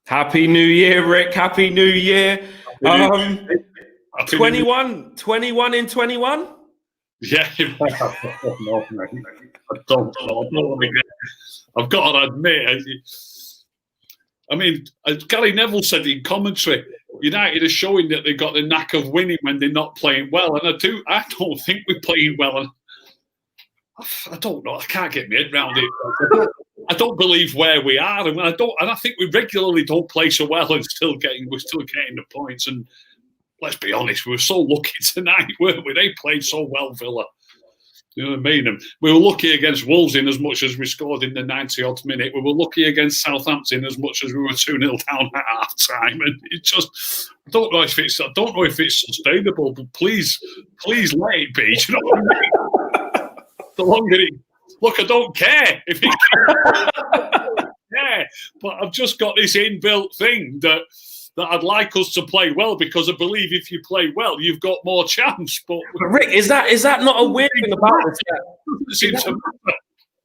Happy New Year, Rick. Happy New Year. 21 in 21? Yeah, no, mate. I don't know. I've got to admit, I mean, as Gary Neville said in commentary, United are showing that they've got the knack of winning when they're not playing well. And I don't think we're playing well. And I don't know. I can't get my head around it. I don't believe where we are, and I think we regularly don't play so well, and we're still getting the points. And let's be honest, we were so lucky tonight, weren't we? They played so well, Villa. You know what I mean? And we were lucky against Wolves in as much as we scored in the 90-odd minute. We were lucky against Southampton as much as we were 2-0 down at half time. And it just, I don't know if it's sustainable. But please let it be. Do you know what I mean? The longer it. Look, I don't care if it yeah, but I've just got this inbuilt thing that I'd like us to play well, because I believe if you play well, you've got more chance. But Rick, is that not a weird thing about this?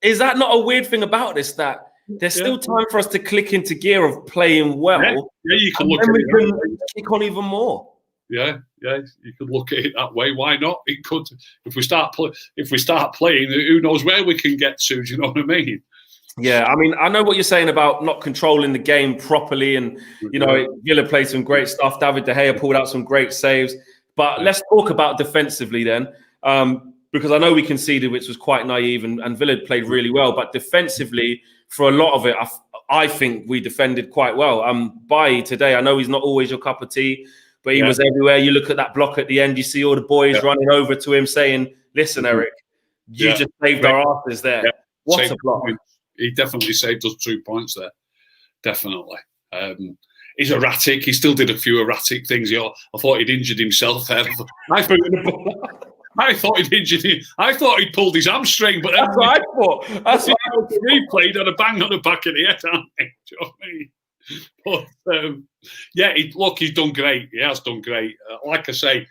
Is that not a weird thing about this? That there's still time for us to click into gear of playing well. Yeah, you can look at it. We can kick on even more. Yeah, you could look at it that way. Why not? It could. If we start playing, who knows where we can get to? Do you know what I mean? Yeah, I mean, I know what you're saying about not controlling the game properly, and you know, Villa played some great stuff. David De Gea pulled out some great saves. But let's talk about defensively then, because I know we conceded, which was quite naive, and Villa played really well. But defensively, for a lot of it, I think we defended quite well. BAILLY today, I know he's not always your cup of tea, but he was everywhere. You look at that block at the end, you see all the boys running over to him saying, listen, Eric, you just saved our asses there. What a block. He definitely saved us 2 points there. Definitely. He's erratic. He still did a few erratic things. I thought he'd injured himself there. I thought he'd injured him. I thought he'd pulled his hamstring, but that's what I thought. That's what I replayed had a bang on the back of the head, hadn't he? Do you know what I mean? But he's done great. He has done great. Like I say,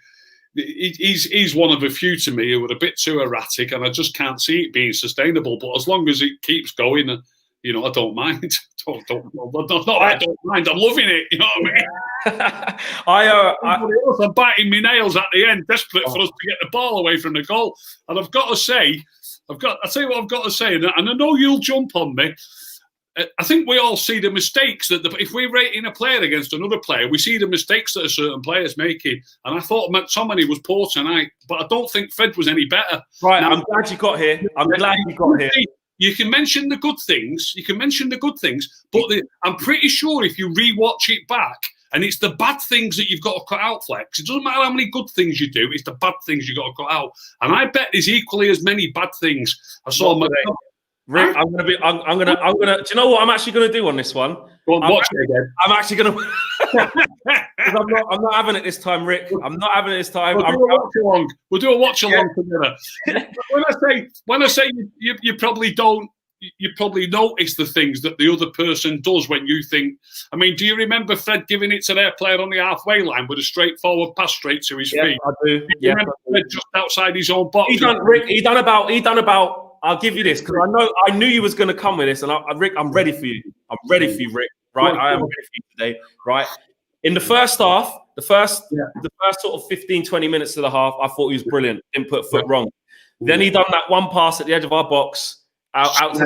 he's one of a few to me who are a bit too erratic, and I just can't see it being sustainable. But as long as it keeps going, you know, I don't mind. I don't mind. I'm loving it. You know what I mean? I'm biting my nails at the end, desperate for us to get the ball away from the goal. And I've got to say, I'll tell you what I've got to say, and I know you'll jump on me. I think we all see the mistakes that if we're rating a player against another player, we see the mistakes that a certain player's making. And I thought McTominay was poor tonight, but I don't think Fred was any better. Right, now, I'm glad you got here. You can mention the good things. But I'm pretty sure if you rewatch it back, and it's the bad things that you've got to cut out, Flex. It doesn't matter how many good things you do; it's the bad things you've got to cut out. And I bet there's equally as many bad things. I saw McTominay. Rick, I'm gonna. Do you know what I'm actually gonna do on this one? Go on, watch it again. I'm actually gonna. I'm not having it this time, Rick. I'm not having it this time. We'll do a watch along together. When I say you probably don't. You probably notice the things that the other person does when you think. I mean, do you remember Fred giving it to their player on the halfway line with a straightforward pass straight to his feet? I do. Do you remember Fred just outside his own box? He done about. I'll give you this, because I knew you was going to come with this, and Rick, I'm ready for you. I'm ready for you, Rick. Right, I am ready for you today. Right, in the first half, the first sort of 15-20 minutes of the half, I thought he was brilliant. Didn't put foot wrong. Then he done that one pass at the edge of our box, out to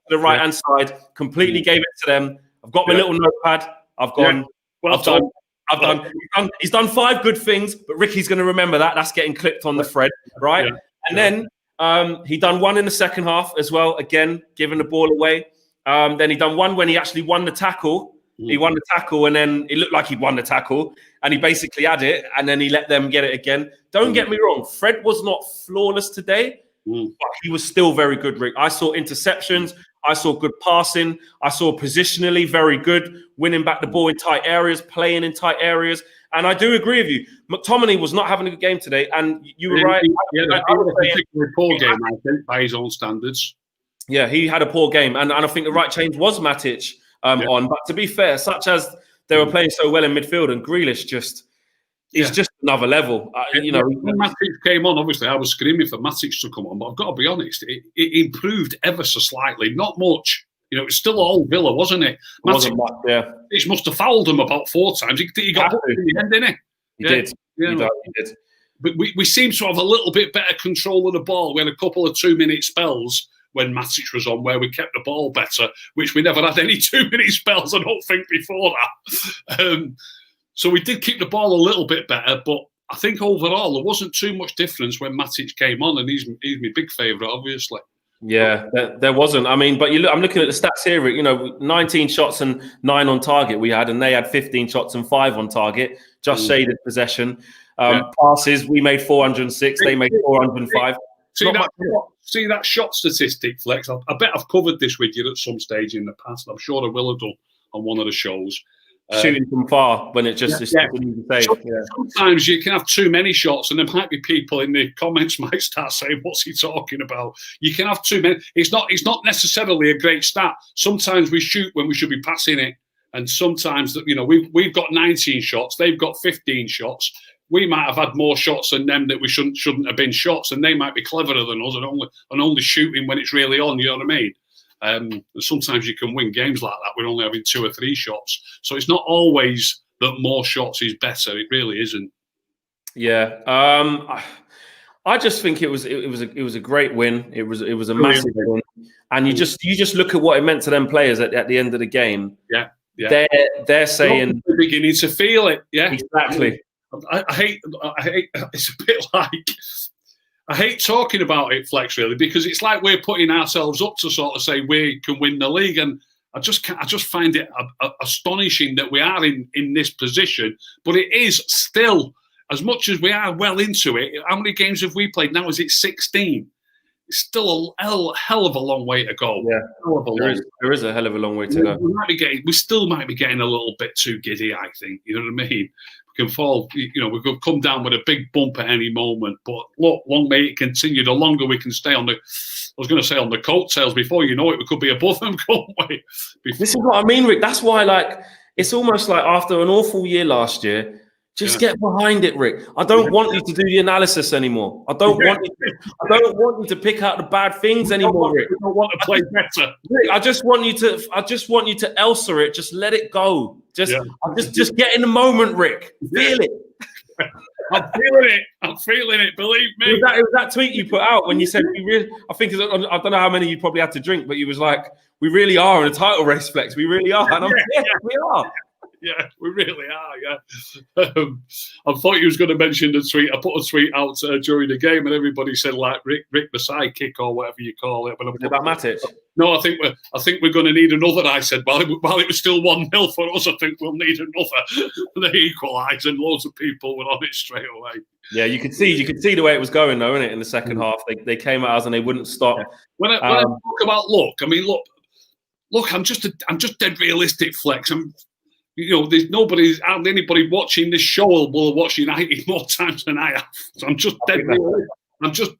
the right hand side. Completely gave it to them. I've got my little notepad. I've gone. He's done 5 good things, but Ricky's going to remember that. That's getting clipped on the thread, right? Yeah. And then. He done one in the second half as well, again, giving the ball away. Then he done one when he actually won the tackle. He won the tackle, and then it looked like he'd won the tackle, and he basically had it, and then he let them get it again. Don't get me wrong, Fred was not flawless today, but he was still very good, Rick. I saw interceptions. I saw good passing. I saw positionally very good, winning back the ball in tight areas, playing in tight areas. And I do agree with you. McTominay was not having a good game today, and you were right. Yeah, he was a particularly poor game, I think, by his own standards. Yeah, he had a poor game, and I think the right change was Matic on. But to be fair, such as they were playing so well in midfield, and Grealish is just another level. You know, when Matic came on, obviously I was screaming for Matic to come on, but I've got to be honest, it improved ever so slightly, not much. You know, it was still all Villa, wasn't it? Wasn't much, yeah. He must have fouled him about 4 times. He got booked in the end, didn't he? He did. He did. But we seem to have a little bit better control of the ball. We had a couple of 2-minute spells when Matic was on where we kept the ball better, which we never had any 2-minute spells, I don't think, before that. So we did keep the ball a little bit better, but I think overall there wasn't too much difference when Matic came on, and he's my big favourite, obviously. Yeah, there wasn't. I mean, but I'm looking at the stats here. You know, 19 shots and 9 on target we had, and they had 15 shots and 5 on target. Just shaded possession. Passes, we made 406. They made 405. See that shot statistic, Flex? I bet I've covered this with you at some stage in the past. I'm sure I will have done on one of the shows. Shooting from far when it just is sometimes you can have too many shots, and there might be people in the comments might start saying, "What's he talking about?" You can have too many. It's not necessarily a great stat. Sometimes we shoot when we should be passing it, and sometimes we've got 19 shots, they've got 15 shots. We might have had more shots than them that we shouldn't have been shots, and they might be cleverer than us and only shooting when it's really on. You know what I mean? Sometimes you can win games like that with only having 2 or 3 shots. So it's not always that more shots is better. It really isn't. Yeah, I just think it was a great win. It was a massive win, and you just look at what it meant to them players at the end of the game. Yeah. They're saying they're beginning to feel it. Yeah, exactly. I hate. It's a bit like. I hate talking about it, Flex, really, because it's like we're putting ourselves up to sort of say we can win the league, and I just find it astonishing that we are in this position. But it is still, as much as we are well into it. How many games have we played now? Is it 16? It's still a hell of a long way to go. Yeah, there is a hell of a long way to go. We still might be getting a little bit too giddy, I think. You know what I mean? We can fall, we could come down with a big bump at any moment. But look, long may it continue. The longer we can stay on the coattails, before you know it, we could be above them, can't we? This is what I mean, Rick. That's why, it's almost like after an awful year last year, just get behind it, Rick. I don't want you to do the analysis anymore. I don't want you to pick out the bad things anymore, Rick. I don't want to play better. Rick, I just want you to Elsa it. Just let it go. Just get in the moment, Rick. Feel it. I'm feeling it. Believe me. It was that tweet you put out when you said I don't know how many you probably had to drink, but you was like, we really are in a title race, Flex. We really are. And we are. Yeah, we really are. Yeah, I thought you was going to mention the tweet. I put a tweet out during the game, and everybody said like Rick the sidekick or whatever you call it. But about Matic? No, I think we're going to need another. I said while it was still 1-0 for us, I think we'll need another. They equalised, and loads of people were on it straight away. Yeah, you could see the way it was going, though, innit? In the second half, they came at us and they wouldn't stop. Yeah. When I talk about luck, I mean look. I'm just dead realistic, Flex. There's hardly anybody watching this show will have watched United more times than I have. So I'm just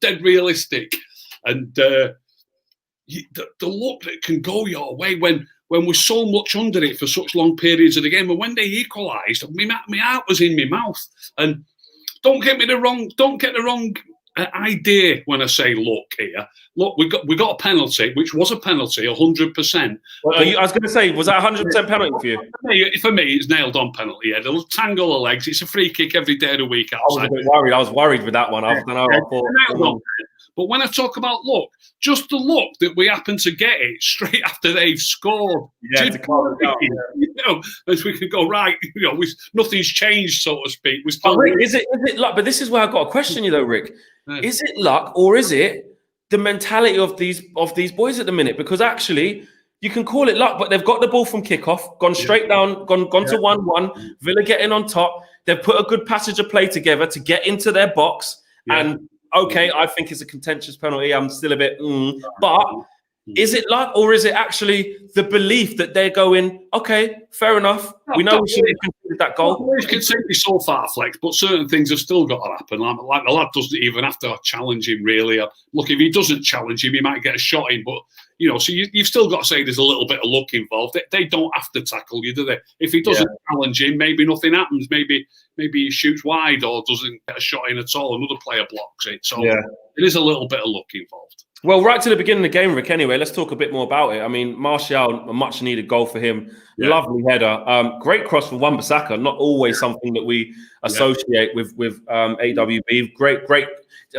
dead realistic. And the luck that can go your way when we're so much under it for such long periods of the game, and when they equalised, my heart was in my mouth. And don't get the wrong idea when I say luck here. Look, we got a penalty, which was a penalty, 100%. Well, I was going to say, was that 100% penalty for you? For me, it's nailed on penalty. Yeah, the tangle of legs. It's a free kick every day of the week. Outside. I was worried with that one. I thought. But when I talk about luck, just the luck that we happen to get it straight after they've scored. Yeah, to calm it down. As we can go right. Nothing's changed, so to speak. We still. Rick, is it luck? But this is where I've got to question you, though, Rick. Yeah. Is it luck or is it the mentality of these boys at the minute? Because actually, you can call it luck, but they've got the ball from kickoff, gone straight down, gone to 1-1. Villa getting on top. They've put a good passage of play together to get into their box. And okay, I think it's a contentious penalty. I'm still a bit, but is it luck or is it actually the belief that they're going, okay, fair enough. We know we should have conceded that goal. You can take me so far, Flex, but certain things have still got to happen. Like the lad doesn't even have to challenge him, really. Look, if he doesn't challenge him, he might get a shot in. But, so you've still got to say there's a little bit of luck involved. They don't have to tackle you, do they? If he doesn't challenge him, maybe nothing happens. Maybe he shoots wide or doesn't get a shot in at all. Another player blocks it. So it is a little bit of luck involved. Well, right to the beginning of the game, Rick, anyway, let's talk a bit more about it. I mean, Martial, a much-needed goal for him. Yeah. Lovely header. Great cross from Wan-Bissaka. Not always something that we associate with AWB. Great.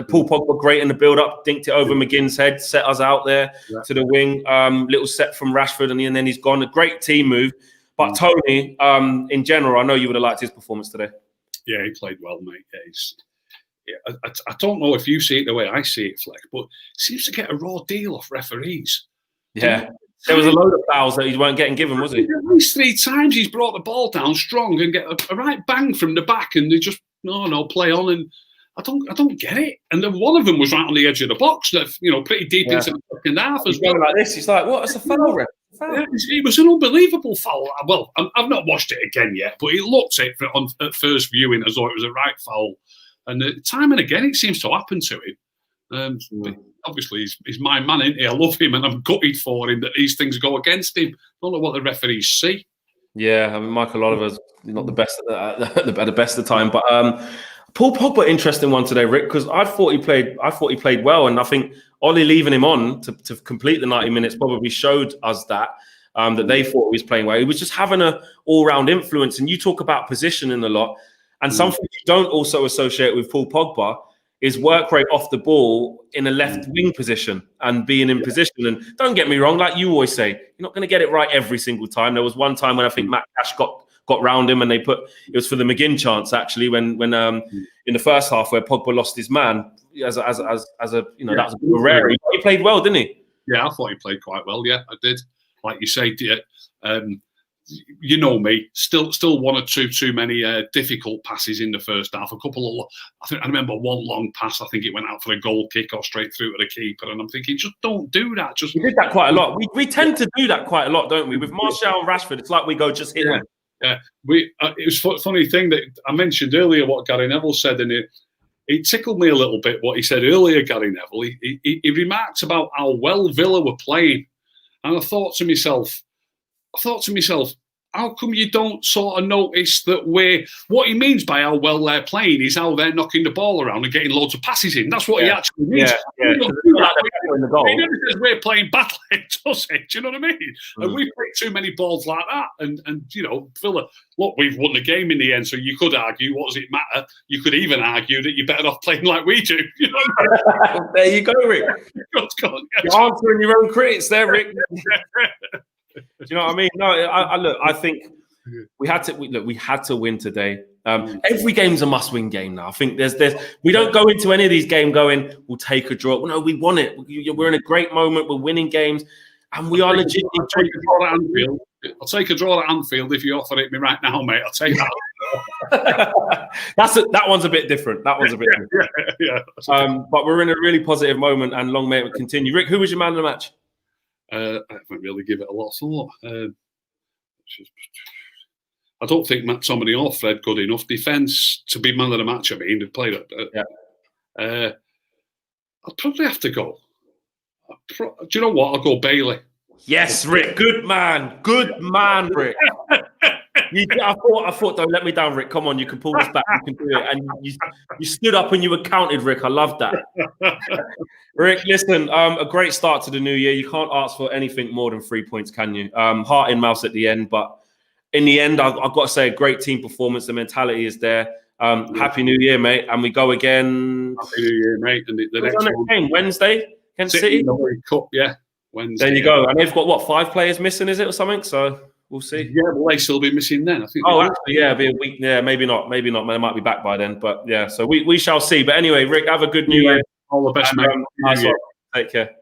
Paul Pogba, great in the build-up. Dinked it over McGinn's head, set us out there to the wing. Little set from Rashford, and then he's gone. A great team move. But Tony, in general, I know you would have liked his performance today. Yeah, he played well, mate. Yeah, I don't know if you see it the way I see it, Fleck, but he seems to get a raw deal off referees. Yeah. There was a load of fouls that he weren't getting given, was he? At least 3 times he's brought the ball down strong and get a right bang from the back, and they just no play on, and I don't get it. And then one of them was right on the edge of the box, pretty deep into the second half as well. Like this, he's like, "What? It's a foul, ref." Yeah, it was an unbelievable foul. Well, I've not watched it again yet, but it looked at first viewing as though it was a right foul. And time and again, it seems to happen to him. But obviously, he's my man, isn't he? I love him, and I'm gutted for him that these things go against him. I don't know what the referees see. Yeah, I mean, Michael Oliver's not the best at the best of the time, but Paul Pogba, interesting one today, Rick, because I thought he played well, and I think Ollie leaving him on to complete the 90 minutes probably showed us that they thought he was playing well. He was just having an all-round influence, and you talk about positioning a lot. And something you don't also associate with Paul Pogba is work rate off the ball in a left wing position and being in position. And don't get me wrong, like you always say, you're not going to get it right every single time. There was one time when I think Matt Cash got round him, and it was for the McGinn chance actually when in the first half where Pogba lost his man as a that was a rare. He played well, didn't he? Yeah, I thought he played quite well. Yeah, I did. Like you say, you know me, still 1 or 2 too many difficult passes in the first half. A couple of, I remember one long pass. I think it went out for a goal kick or straight through to the keeper. And I'm thinking, just don't do that. We did that quite a lot. We tend to do that quite a lot, don't we? With Martial and Rashford, it's like we go just hit them. Yeah, it was a funny thing that I mentioned earlier. What Gary Neville said, and it tickled me a little bit. What he said earlier, Gary Neville. He remarked about how well Villa were playing, and I thought to myself, how come you don't sort of notice that what he means by how well they're playing is how they're knocking the ball around and getting loads of passes in. That's what he actually means. Yeah. He never says we're playing badly, does it? Do you know what I mean? And we play too many balls like that. And Villa, look, we've won the game in the end, so you could argue, what does it matter? You could even argue that you're better off playing like we do. You know what I mean? There you go, Rick. You're answering your own critics there, Rick. Do you know what I mean? No, I think we had to win today. Every game's a must-win game now. I think we don't go into any of these games going, we'll take a draw. No, we won it. We're in a great moment. We're winning games, and we are legit. I'll take a draw at Anfield if you offer it me right now, mate. I'll take that. That one's a bit different. That one's a bit different. Yeah. But we're in a really positive moment, and long may it continue. Rick, who was your man of the match? I haven't really given it a lot of thought. I don't think McTominay or Fred good enough defence to be man of the match. I mean, they played it. I'll probably have to go. Do you know what? I'll go BAILLY. Yes, Rick. Good man, Rick. I thought, don't let me down, Rick. Come on, you can pull this back. You can do it. And you stood up and you were counted, Rick. I love that. Rick, listen, a great start to the new year. You can't ask for anything more than 3 points, can you? Heart in mouth at the end, but in the end, I've got to say, a great team performance. The mentality is there. Happy New Year, mate. And we go again. Happy New Year, mate. And the next game, Wednesday, Kent City. Cup, yeah. Wednesday. There you go. And they've got, what, 5 players missing, is it, or something? So we'll see. Yeah, will they still be missing then? I think. Oh, actually, yeah, be a week. Yeah, maybe not. They might be back by then. But yeah, so we shall see. But anyway, Rick, have a good New Year. All the best, mate. Take care.